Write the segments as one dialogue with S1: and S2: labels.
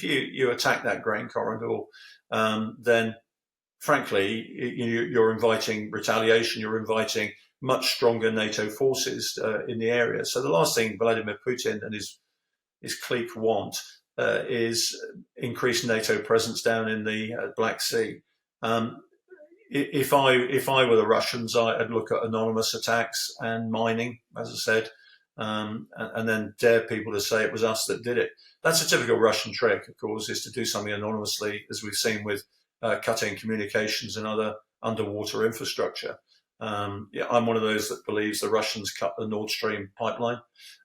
S1: if you attack that grain corridor, then frankly, you're inviting retaliation. You're inviting much stronger NATO forces in the area. So the last thing Vladimir Putin and his clique want is increased NATO presence down in the Black Sea. If I were the Russians, I'd look at anonymous attacks and mining, as I said, and then dare people to say it was us that did it. That's a typical Russian trick, of course, is to do something anonymously, as we've seen with cutting communications and other underwater infrastructure. I'm one of those that believes the Russians cut the Nord Stream pipeline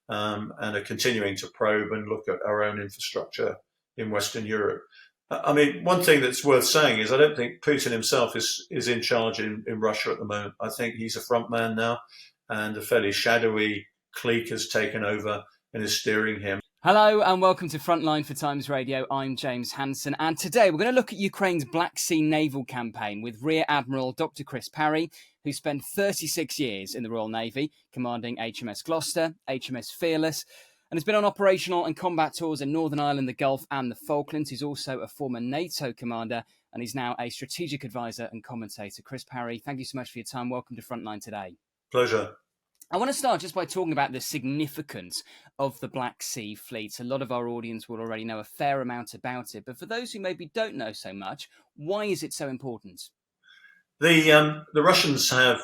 S1: and are continuing to probe and look at our own infrastructure in Western Europe. I mean, one thing that's worth saying is I don't think Putin himself is in charge in Russia at the moment. I think he's a front man now, and a fairly shadowy clique has taken over and is steering him.
S2: Hello and welcome to Frontline for Times Radio. I'm James Hansen, and today we're going to look at Ukraine's Black Sea naval campaign with Rear Admiral Dr Chris Parry, who spent 36 years in the Royal Navy, commanding HMS Gloucester, HMS Fearless, and has been on operational and combat tours in Northern Ireland, the Gulf and the Falklands. He's also a former NATO commander, and he's now a strategic advisor and commentator. Chris Parry, thank you so much for your time. Welcome to Frontline today.
S1: Pleasure.
S2: I want to start just by talking about the significance of the Black Sea Fleet. A lot of our audience will already know a fair amount about it, but for those who maybe don't know so much, why is it so important?
S1: The Russians have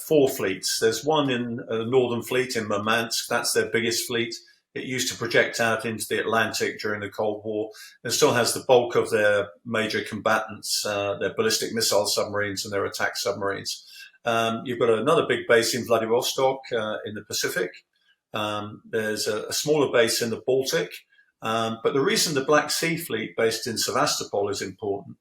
S1: four fleets. There's one in the Northern Fleet in Murmansk. That's their biggest fleet. It used to project out into the Atlantic during the Cold War. It still has the bulk of their major combatants, their ballistic missile submarines and their attack submarines. You've got another big base in Vladivostok in the Pacific. There's a smaller base in the Baltic. But the reason the Black Sea Fleet based in Sevastopol is important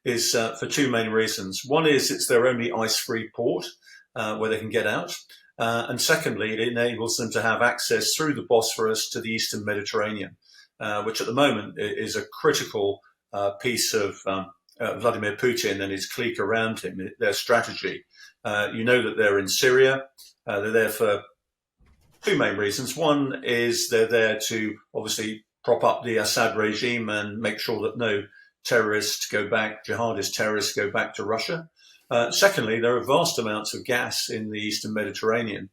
S1: is for two main reasons. One is it's their only ice-free port where they can get out. And secondly, it enables them to have access through the Bosphorus to the Eastern Mediterranean, which at the moment is a critical piece of Vladimir Putin and his clique around him, their strategy. You know that they're in Syria. They're there for two main reasons. One is they're there to obviously prop up the Assad regime and make sure that no terrorists go back, jihadist terrorists go back to Russia. Secondly, there are vast amounts of gas in the Eastern Mediterranean.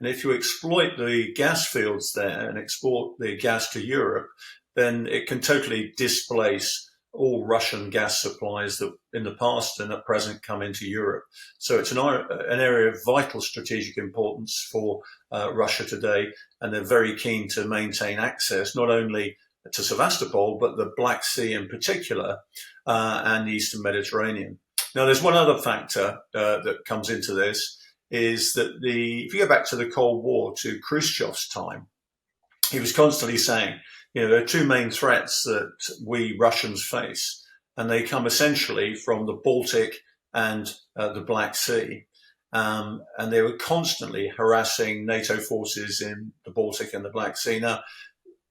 S1: And if you exploit the gas fields there and export the gas to Europe, then it can totally displace all Russian gas supplies that in the past and at present come into Europe. So it's an area of vital strategic importance for Russia today. And they're very keen to maintain access, not only to Sevastopol, but the Black Sea in particular, and the Eastern Mediterranean. Now, there's one other factor that comes into this, is that if you go back to the Cold War, to Khrushchev's time, he was constantly saying, there are two main threats that we Russians face, and they come essentially from the Baltic and the Black Sea. And they were constantly harassing NATO forces in the Baltic and the Black Sea. Now,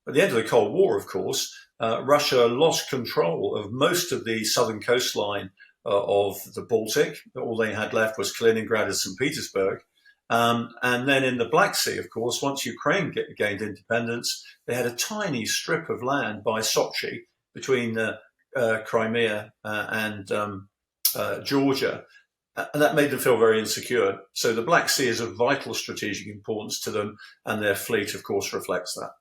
S1: at the end of the Cold War, of course, Russia lost control of most of the southern coastline of the Baltic. All they had left was Kaliningrad and St. Petersburg. And then in the Black Sea, of course, once Ukraine gained independence, they had a tiny strip of land by Sochi between Crimea and Georgia. And that made them feel very insecure. So the Black Sea is of vital strategic importance to them, and their fleet, of course, reflects that.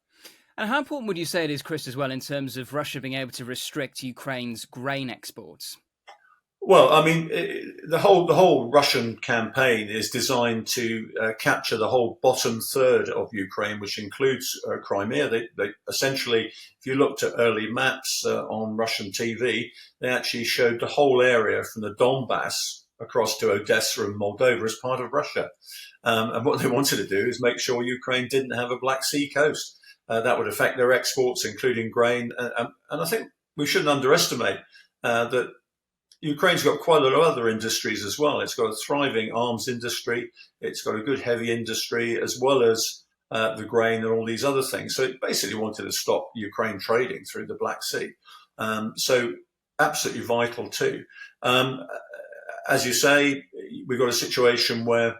S2: And how important would you say it is, Chris, as well, in terms of Russia being able to restrict Ukraine's grain exports?
S1: Well, I mean, the whole Russian campaign is designed to capture the whole bottom third of Ukraine, which includes Crimea. They essentially, if you looked at early maps on Russian TV, they actually showed the whole area from the Donbass across to Odessa and Moldova as part of Russia. And what they wanted to do is make sure Ukraine didn't have a Black Sea coast. That would affect their exports, including grain. And I think we shouldn't underestimate that Ukraine's got quite a lot of other industries as well. It's got a thriving arms industry. It's got a good heavy industry, as well as the grain and all these other things. So it basically wanted to stop Ukraine trading through the Black Sea. So absolutely vital too. As you say, we've got a situation where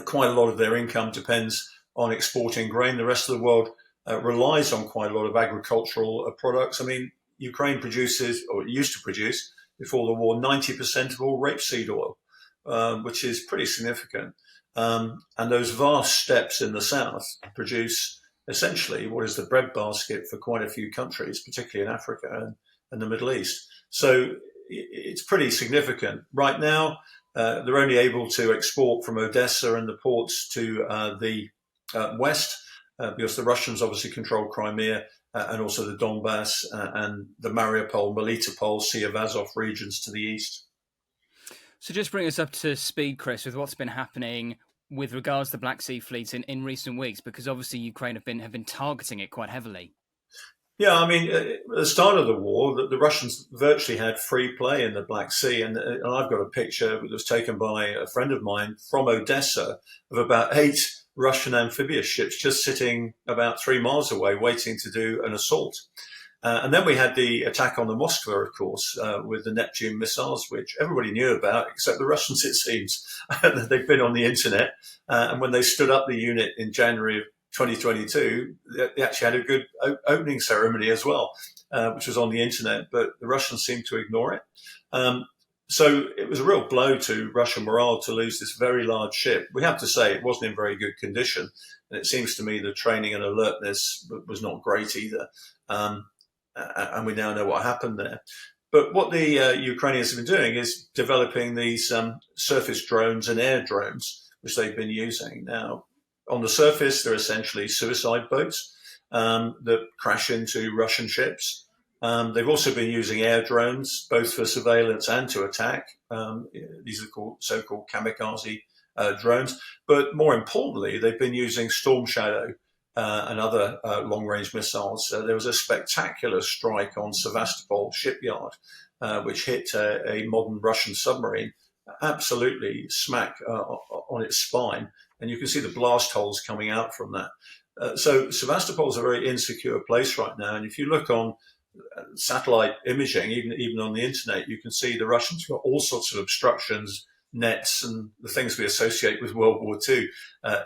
S1: quite a lot of their income depends on exporting grain. The rest of the world relies on quite a lot of agricultural products. I mean, Ukraine produces, or it used to produce before the war, 90% of all rapeseed oil, which is pretty significant. And those vast steppes in the south produce essentially what is the breadbasket for quite a few countries, particularly in Africa and the Middle East. So it's pretty significant. Right now, they're only able to export from Odessa and the ports to the west, because the Russians obviously control Crimea and also the Donbass and the Mariupol, Melitopol, Sea of Azov regions to the east.
S2: So just bring us up to speed, Chris, with what's been happening with regards to the Black Sea fleets in recent weeks, because obviously Ukraine have been targeting it quite heavily.
S1: Yeah, I mean, at the start of the war, the Russians virtually had free play in the Black Sea. And I've got a picture that was taken by a friend of mine from Odessa of about 8 Russian amphibious ships just sitting about 3 miles away waiting to do an assault. And then we had the attack on the Moskva, of course, with the Neptune missiles, which everybody knew about, except the Russians, it seems. They've been on the internet. And when they stood up the unit in January of 2022, they actually had a good opening ceremony as well, which was on the internet, but the Russians seemed to ignore it. So it was a real blow to Russian morale to lose this very large ship. We have to say it wasn't in very good condition. And it seems to me the training and alertness was not great either. And we now know what happened there. But what the Ukrainians have been doing is developing these surface drones and air drones, which they've been using. Now, on the surface, they're essentially suicide boats that crash into Russian ships. They've also been using air drones, both for surveillance and to attack. These are called so-called kamikaze drones. But more importantly, they've been using Storm Shadow and other long-range missiles. There was a spectacular strike on Sevastopol shipyard, which hit a modern Russian submarine, absolutely smack on its spine. And you can see the blast holes coming out from that. So Sevastopol is a very insecure place right now. And if you look on satellite imaging, even on the internet, you can see the Russians got all sorts of obstructions, nets, and the things we associate with World War II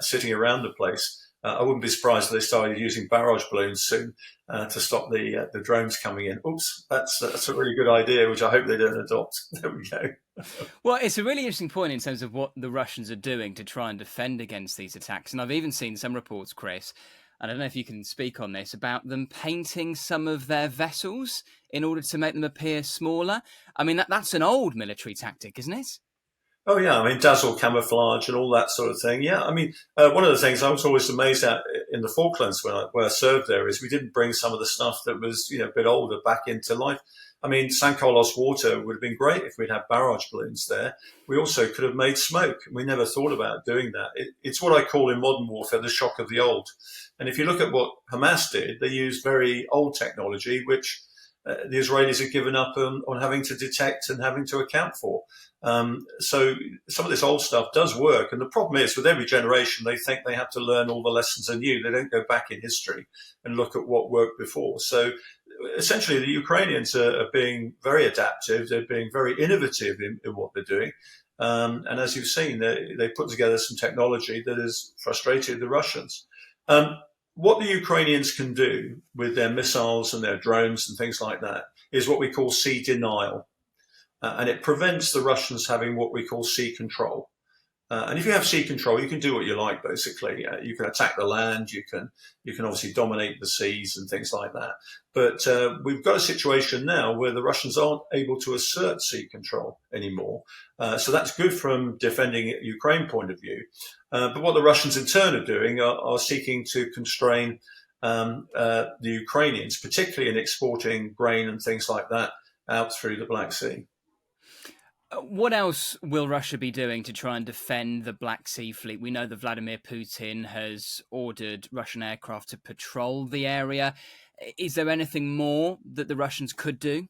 S1: sitting around the place. I wouldn't be surprised if they started using barrage balloons soon to stop the drones coming in. Oops, that's a really good idea, which I hope they don't adopt. There we go.
S2: Well, it's a really interesting point in terms of what the Russians are doing to try and defend against these attacks. And I've even seen some reports, Chris, I don't know if you can speak on this, about them painting some of their vessels in order to make them appear smaller. I mean, that's an old military tactic, isn't it?
S1: Oh, yeah. I mean, dazzle camouflage and all that sort of thing. Yeah. I mean, one of the things I was always amazed at in the Falklands where I served there is we didn't bring some of the stuff that was, a bit older back into life. I mean, San Carlos water would have been great if we'd had barrage balloons there. We also could have made smoke. We never thought about doing that. It's what I call in modern warfare the shock of the old. And if you look at what Hamas did, they used very old technology, which the Israelis have given up on having to detect and having to account for. So some of this old stuff does work. And the problem is with every generation, they think they have to learn all the lessons anew. They don't go back in history and look at what worked before. So essentially, the Ukrainians are being very adaptive. They're being very innovative in what they're doing. And as you've seen, they put together some technology that has frustrated the Russians. What the Ukrainians can do with their missiles and their drones and things like that is what we call sea denial. And it prevents the Russians having what we call sea control. And if you have sea control, you can do what you like, basically. You can attack the land, you can obviously dominate the seas and things like that. But we've got a situation now where the Russians aren't able to assert sea control anymore. So that's good from defending Ukraine point of view. But what the Russians in turn are doing are seeking to constrain the Ukrainians, particularly in exporting grain and things like that out through the Black Sea.
S2: What else will Russia be doing to try and defend the Black Sea fleet? We know that Vladimir Putin has ordered Russian aircraft to patrol the area. Is there anything more that the Russians could do?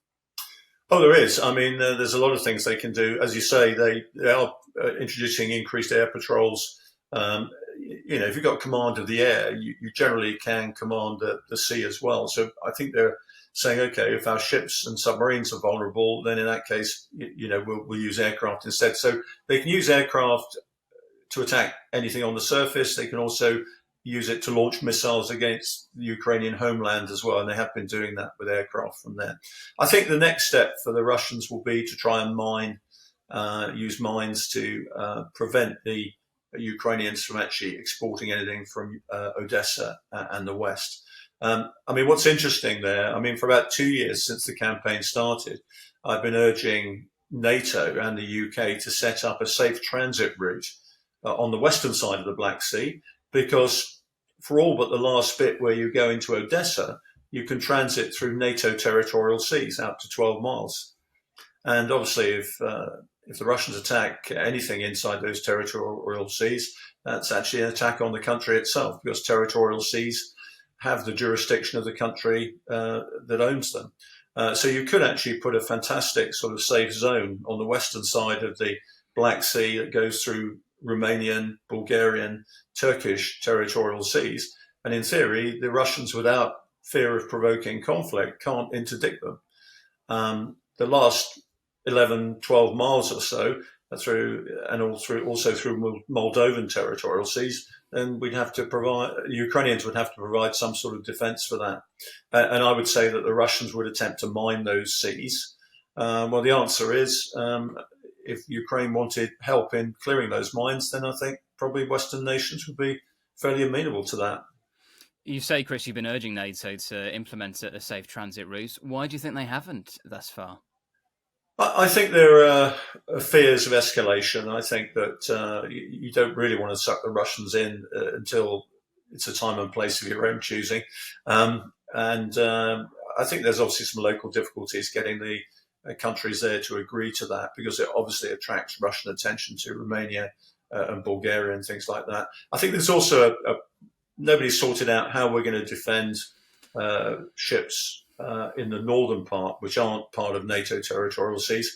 S1: Oh, there is. I mean, there's a lot of things they can do. As you say, they are introducing increased air patrols. If you've got command of the air, you generally can command the sea as well. So I think they're saying, okay, if our ships and submarines are vulnerable, then in that case, we'll use aircraft instead. So they can use aircraft to attack anything on the surface. They can also use it to launch missiles against the Ukrainian homeland as well, and they have been doing that with aircraft from there. I think the next step for the Russians will be to try and use mines to prevent the Ukrainians from actually exporting anything from Odessa and the West. What's interesting there, for about 2 years since the campaign started, I've been urging NATO and the UK to set up a safe transit route on the western side of the Black Sea, because for all but the last bit where you go into Odessa, you can transit through NATO territorial seas out to 12 miles. And obviously, if the Russians attack anything inside those territorial seas, that's actually an attack on the country itself, because territorial seas have the jurisdiction of the country that owns them. So you could actually put a fantastic sort of safe zone on the western side of the Black Sea that goes through Romanian, Bulgarian, Turkish territorial seas. And in theory, the Russians, without fear of provoking conflict, can't interdict them. The last 11, 12 miles or so through Moldovan territorial seas, then Ukrainians would have to provide some sort of defense for that. And I would say that the Russians would attempt to mine those seas. Well, the answer is, if Ukraine wanted help in clearing those mines, then I think probably Western nations would be fairly amenable to that.
S2: You say, Chris, you've been urging NATO to implement a safe transit route. Why do you think they haven't thus far?
S1: I think there are fears of escalation. I think that you don't really want to suck the Russians in until it's a time and place of your own choosing. I think there's obviously some local difficulties getting the countries there to agree to that, because it obviously attracts Russian attention to Romania and Bulgaria and things like that. I think there's also nobody's sorted out how we're going to defend ships in the northern part, which aren't part of NATO territorial seas.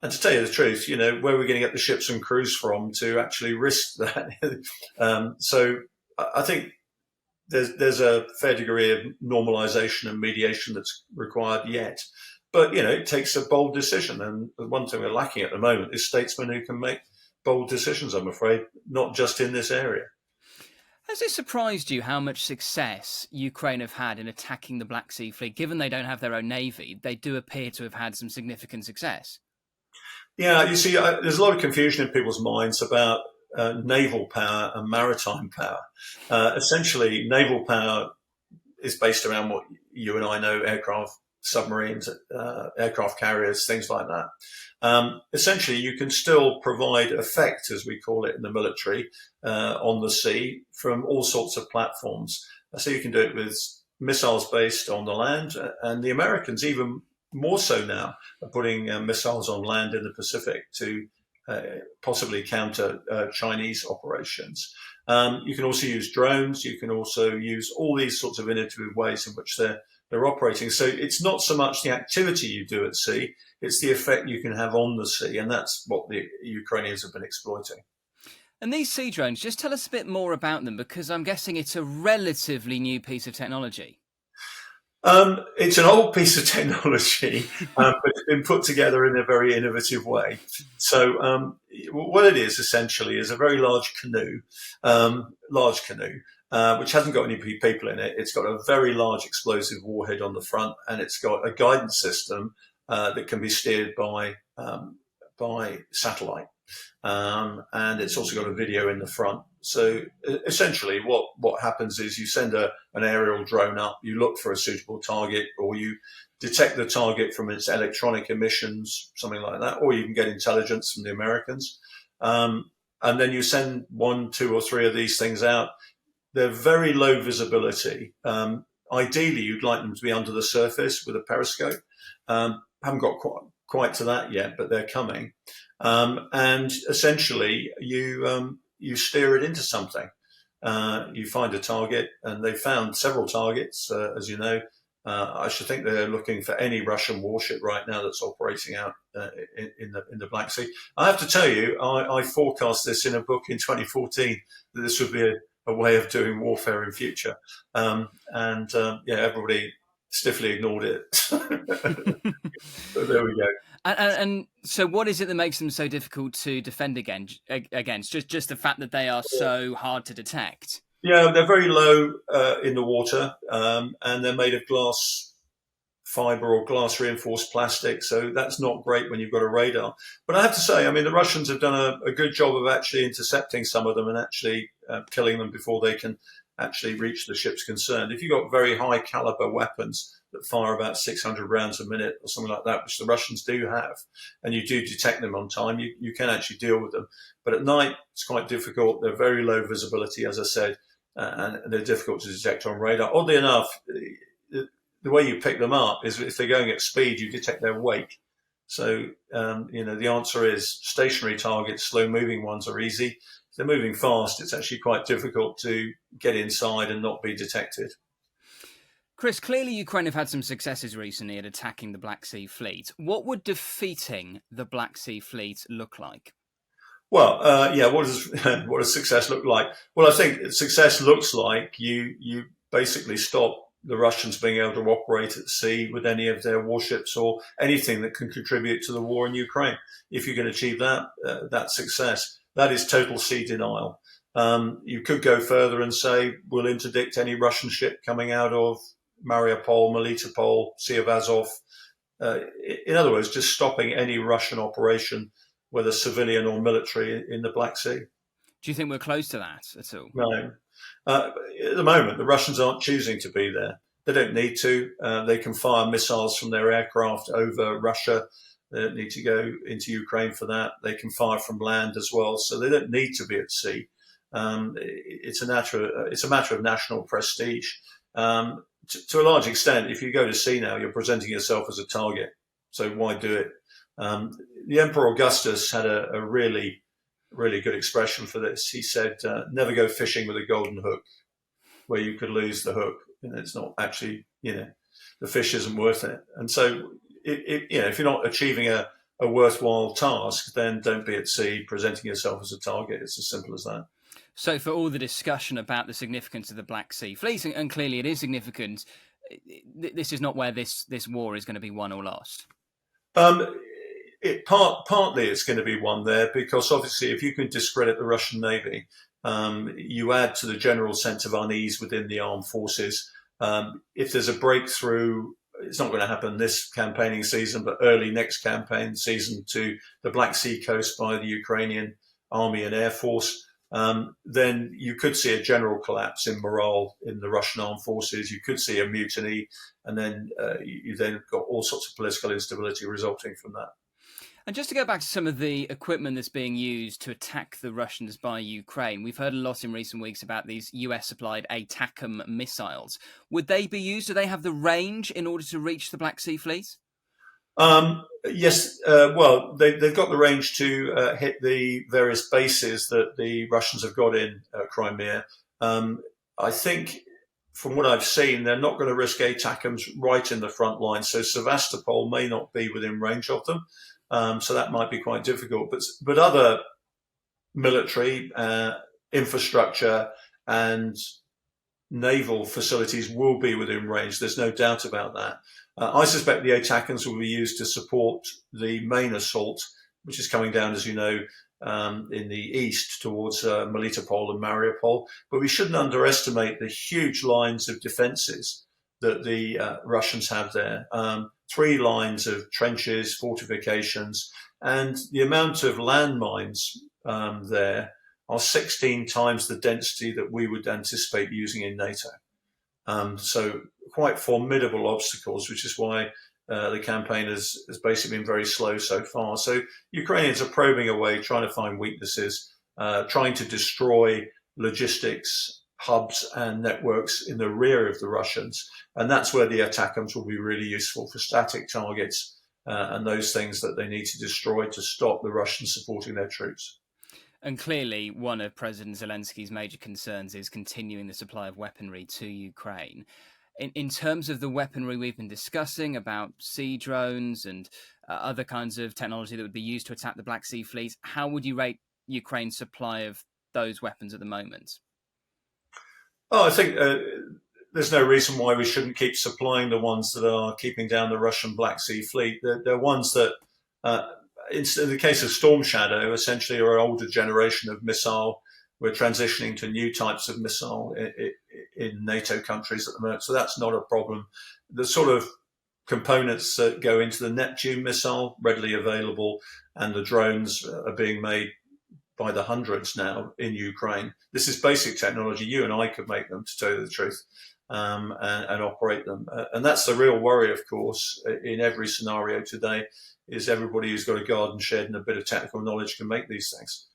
S1: And to tell you the truth, where we're going to get the ships and crews from to actually risk that. So I think there's a fair degree of normalization and mediation that's required yet. But, it takes a bold decision. And the one thing we're lacking at the moment is statesmen who can make bold decisions, I'm afraid, not just in this area.
S2: Has it surprised you how much success Ukraine have had in attacking the Black Sea Fleet? Given they don't have their own navy, they do appear to have had some significant success.
S1: Yeah, you see, there's a lot of confusion in people's minds about naval power and maritime power. Essentially, naval power is based around what you and I know: aircraft, submarines, aircraft carriers, things like that. Essentially, you can still provide effect, as we call it in the military, on the sea from all sorts of platforms. So you can do it with missiles based on the land, and the Americans even more so now are putting missiles on land in the Pacific to possibly counter Chinese operations. You can also use drones. You can also use all these sorts of innovative ways in which they're operating. So it's not so much the activity you do at sea, it's the effect you can have on the sea. And that's what the Ukrainians have been exploiting.
S2: And these sea drones, just tell us a bit more about them, because I'm guessing it's a relatively new piece of technology.
S1: It's an old piece of technology, but it's been put together in a very innovative way. So what it is essentially is a very large canoe, which hasn't got any people in it. It's got a very large explosive warhead on the front, and it's got a guidance system that can be steered by satellite. And it's also got a video in the front. So essentially what happens is you send an aerial drone up, you look for a suitable target, or you detect the target from its electronic emissions, something like that, or you can get intelligence from the Americans. And then you send 1, 2, or 3 of these things out. They're very low visibility. Ideally, you'd like them to be under the surface with a periscope. Haven't got quite to that yet, but they're coming. And essentially, you steer it into something. You find a target, and they found several targets, as you know. I should think they're looking for any Russian warship right now that's operating out in the Black Sea. I have to tell you, I forecast this in a book in 2014 that this would be a way of doing warfare in future. Everybody stiffly ignored it. But there we go.
S2: And so what is it that makes them so difficult to defend against? Just the fact that they are so hard to detect?
S1: Yeah, they're very low in the water, and they're made of glass fiber or glass reinforced plastic. So that's not great when you've got a radar. But I have to say, I mean, the Russians have done a good job of actually intercepting some of them and actually killing them before they can actually reach the ships concerned. If you've got very high caliber weapons that fire about 600 rounds a minute or something like that, which the Russians do have, and you do detect them on time, you can actually deal with them. But at night, it's quite difficult. They're very low visibility, as I said, and they're difficult to detect on radar. Oddly enough, the way you pick them up is if they're going at speed, you detect their wake. So, the answer is stationary targets, slow moving ones are easy. If they're moving fast, it's actually quite difficult to get inside and not be detected.
S2: Chris, clearly Ukraine have had some successes recently at attacking the Black Sea Fleet. What would defeating the Black Sea Fleet look like?
S1: Well, what does success look like? Well, I think success looks like you basically stop the Russians being able to operate at sea with any of their warships or anything that can contribute to the war in Ukraine. If you can achieve that success, that is total sea denial. You could go further and say we'll interdict any Russian ship coming out of Mariupol, Melitopol, Sea of Azov. In other words, just stopping any Russian operation, whether civilian or military, in the Black Sea.
S2: Do you think we're close to that at all?
S1: No. At the moment, the Russians aren't choosing to be there. They don't need to. They can fire missiles from their aircraft over Russia. They don't need to go into Ukraine for that. They can fire from land as well, so they don't need to be at sea. It's a matter of national prestige. To a large extent, if you go to sea now, you're presenting yourself as a target. So why do it? The Emperor Augustus had a really good expression for this. He said, never go fishing with a golden hook where you could lose the hook. And it's not actually, the fish isn't worth it. And so, if you're not achieving a worthwhile task, then don't be at sea presenting yourself as a target. It's as simple as that.
S2: So for all the discussion about the significance of the Black Sea Fleet, and clearly it is significant, this is not where this war is going to be won or lost.
S1: Partly it's going to be won there because obviously if you can discredit the Russian Navy, you add to the general sense of unease within the armed forces. If there's a breakthrough, it's not going to happen this campaigning season, but early next campaign season to the Black Sea coast by the Ukrainian Army and Air Force, then you could see a general collapse in morale in the Russian armed forces. You could see a mutiny, and then you then got all sorts of political instability resulting from that.
S2: And just to go back to some of the equipment that's being used to attack the Russians by Ukraine, we've heard a lot in recent weeks about these US-supplied ATACMS missiles. Would they be used? Do they have the range in order to reach the Black Sea Fleet?
S1: Yes. Well, they've got the range to hit the various bases that the Russians have got in Crimea. I think, from what I've seen, they're not going to risk ATACMS right in the front line. So Sevastopol may not be within range of them. So that might be quite difficult. But other military infrastructure and naval facilities will be within range. There's no doubt about that. I suspect the ATACMS will be used to support the main assault, which is coming down, as you know, in the east towards Melitopol and Mariupol. But we shouldn't underestimate the huge lines of defences that the Russians have there. 3 lines of trenches, fortifications, and the amount of landmines there are 16 times the density that we would anticipate using in NATO. So quite formidable obstacles, which is why the campaign has basically been very slow so far. So Ukrainians are probing away, trying to find weaknesses, trying to destroy logistics hubs and networks in the rear of the Russians. And that's where the ATACMS will be really useful for static targets and those things that they need to destroy to stop the Russians supporting their troops.
S2: And clearly, one of President Zelensky's major concerns is continuing the supply of weaponry to Ukraine. In terms of the weaponry we've been discussing about sea drones and other kinds of technology that would be used to attack the Black Sea Fleet, how would you rate Ukraine's supply of those weapons at the moment?
S1: Oh, I think there's no reason why we shouldn't keep supplying the ones that are keeping down the Russian Black Sea Fleet. They're ones that, in the case of Storm Shadow, essentially are an older generation of missile We're transitioning to new types of missile in NATO countries at the moment, so that's not a problem. The sort of components that go into the Neptune missile readily available, and the drones are being made by the hundreds now in Ukraine. This is basic technology. You and I could make them, to tell you the truth, and operate them. And that's the real worry, of course, in every scenario today, is everybody who's got a garden shed and a bit of technical knowledge can make these things.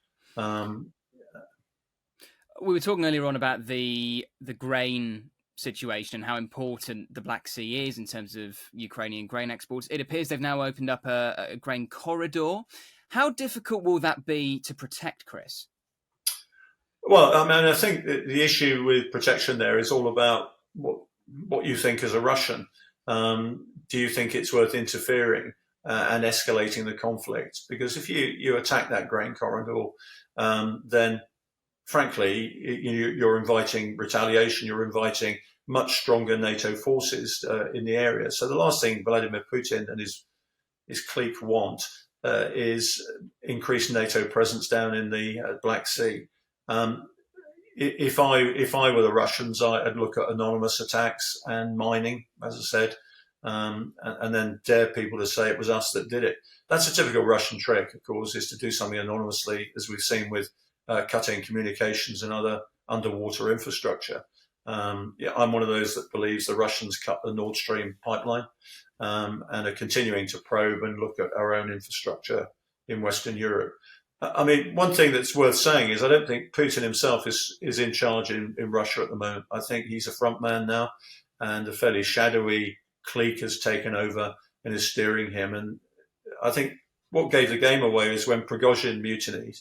S2: We were talking earlier on about the grain situation and how important the Black Sea is in terms of Ukrainian grain exports. It appears they've now opened up a grain corridor. How difficult will that be to protect, Chris?
S1: Well, I mean, I think the issue with protection there is all about what you think as a Russian. Do you think it's worth interfering and escalating the conflict? Because if you attack that grain corridor, then frankly, you're inviting retaliation. You're inviting much stronger NATO forces in the area. So the last thing Vladimir Putin and his clique want is increased NATO presence down in the Black Sea. If I were the Russians, I'd look at anonymous attacks and mining, as I said, and then dare people to say it was us that did it. That's a typical Russian trick, of course, is to do something anonymously, as we've seen with cutting communications and other underwater infrastructure. I'm one of those that believes the Russians cut the Nord Stream pipeline and are continuing to probe and look at our own infrastructure in Western Europe. I mean, one thing that's worth saying is I don't think Putin himself is in charge in Russia at the moment. I think he's a front man now, and a fairly shadowy clique has taken over and is steering him. And I think what gave the game away is when Prigozhin mutinied.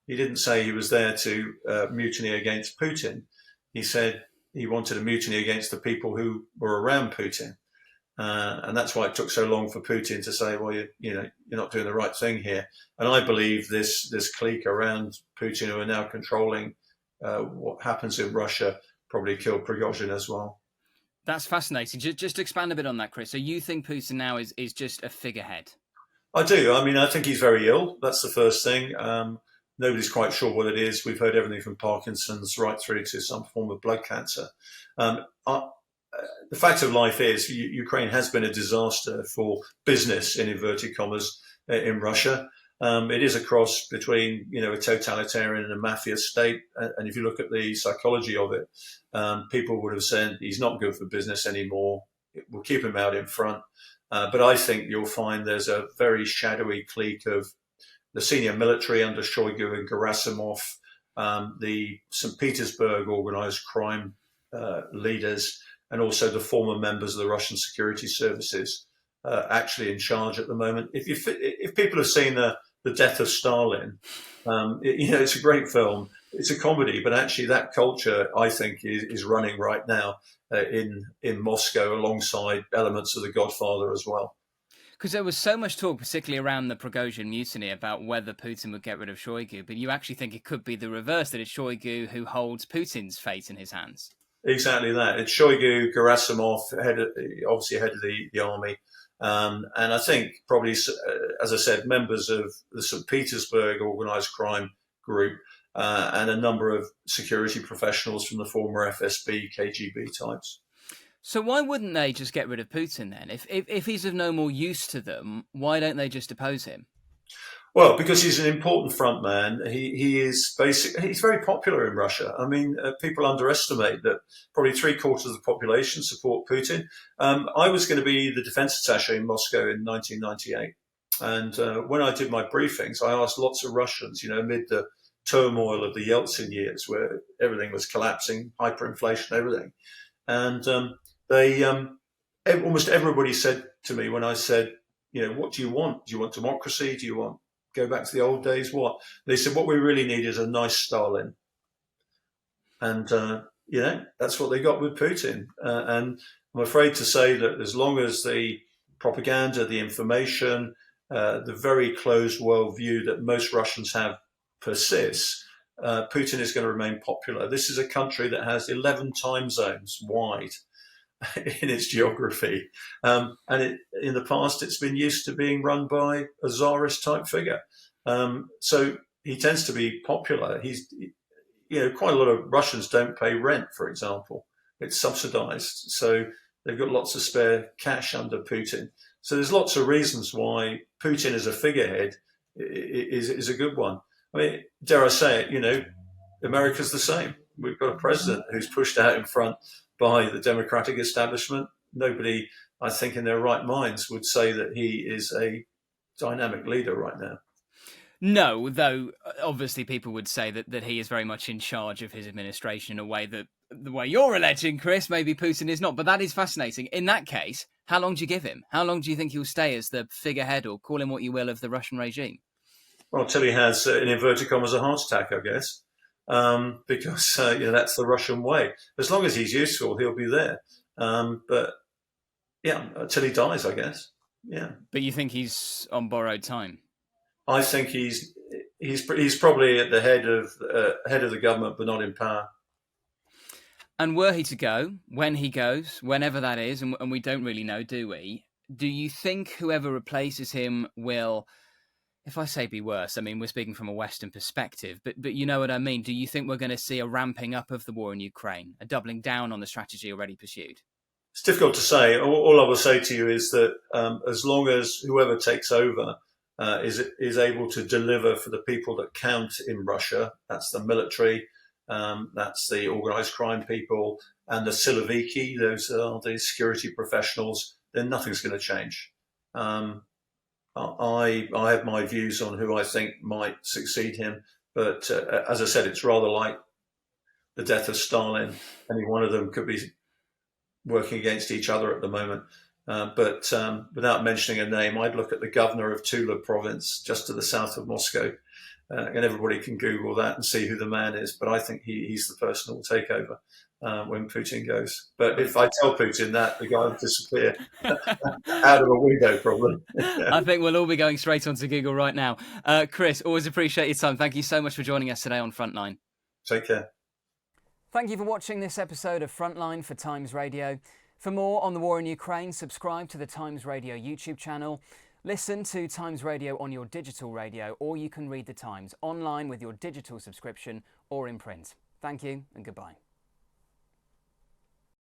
S1: He didn't say he was there to mutiny against Putin. He said he wanted a mutiny against the people who were around Putin. And that's why it took so long for Putin to say, well, you're not doing the right thing here. And I believe this clique around Putin, who are now controlling what happens in Russia, probably killed Prigozhin as well.
S2: That's fascinating. Just expand a bit on that, Chris. So you think Putin now is just a figurehead? I
S1: do. I mean, I think he's very ill. That's the first thing. Nobody's quite sure what it is. We've heard everything from Parkinson's right through to some form of blood cancer. The fact of life is Ukraine has been a disaster for business, in inverted commas, in Russia. It is a cross between, a totalitarian and a mafia state. And if you look at the psychology of it, people would have said he's not good for business anymore. We'll keep him out in front. But I think you'll find there's a very shadowy clique of the senior military under Shoigu and Gerasimov, the St. Petersburg organized crime leaders, and also the former members of the Russian security services actually in charge at the moment. If people have seen the Death of Stalin, it's a great film. It's a comedy, but actually that culture, I think, is running right now in Moscow alongside elements of The Godfather as well.
S2: Because there was so much talk, particularly around the Prigozhin mutiny, about whether Putin would get rid of Shoigu, but you actually think it could be the reverse, that it's Shoigu who holds Putin's fate in his hands.
S1: Exactly that. It's Shoigu, Gerasimov, obviously head of the army. And I think probably, as I said, members of the St. Petersburg organised crime group and a number of security professionals from the former FSB, KGB types.
S2: So why wouldn't they just get rid of Putin then? If he's of no more use to them, why don't they just depose him?
S1: Well, because he's an important front man. He's very popular in Russia. I mean, people underestimate that probably 3/4 of the population support Putin. I was going to be the defense attaché in Moscow in 1998. And when I did my briefings, I asked lots of Russians, amid the turmoil of the Yeltsin years where everything was collapsing, hyperinflation, everything. And almost everybody said to me when I said, what do you want? Do you want democracy? Do you want go back to the old days? What? They said, what we really need is a nice Stalin. And, that's what they got with Putin. And I'm afraid to say that as long as the propaganda, the information, the very closed worldview that most Russians have persists, Putin is going to remain popular. This is a country that has 11 time zones wide in its geography. And in the past, it's been used to being run by a czarist type figure. So he tends to be popular. quite a lot of Russians don't pay rent, for example. It's subsidized. So they've got lots of spare cash under Putin. So there's lots of reasons why Putin as a figurehead is a good one. I mean, dare I say it, America's the same. We've got a president who's pushed out in front by the Democratic establishment. Nobody, I think, in their right minds would say that he is a dynamic leader right now.
S2: No, though obviously people would say that he is very much in charge of his administration in a way that the way you're alleging, Chris, maybe Putin is not. But that is fascinating. In that case, how long do you give him? How long do you think he'll stay as the figurehead, or call him what you will, of the Russian regime?
S1: Well, until he has, in inverted commas, a heart attack, I guess, because that's the Russian way. As long as he's useful, he'll be there. But yeah, until he dies, I guess. Yeah.
S2: But you think he's on borrowed time?
S1: I think he's probably at the head of the government, but not in power.
S2: And were he to go, when he goes, whenever that is, and we don't really know, do we? Do you think whoever replaces him will, if I say be worse, I mean, we're speaking from a Western perspective, but you know what I mean? Do you think we're going to see a ramping up of the war in Ukraine, a doubling down on the strategy already pursued?
S1: It's difficult to say. All I will say to you is that as long as whoever takes over is able to deliver for the people that count in Russia, that's the military, that's the organized crime people, and the Siloviki, those are the security professionals, then nothing's going to change. I have my views on who I think might succeed him, but as I said, it's rather like the death of Stalin. Any one of them could be working against each other at the moment. But without mentioning a name, I'd look at the governor of Tula province, just to the south of Moscow. And everybody can Google that and see who the man is. But I think he's the person who will take over when Putin goes. But if I tell Putin that, the guy will disappear out of a window, probably.
S2: I think we'll all be going straight onto Google right now. Chris, always appreciate your time. Thank you so much for joining us today on Frontline.
S1: Take care.
S2: Thank you for watching this episode of Frontline for Times Radio. For more on the war in Ukraine, subscribe to the Times Radio YouTube channel. Listen to Times Radio on your digital radio, or you can read the Times online with your digital subscription or in print. Thank you and goodbye.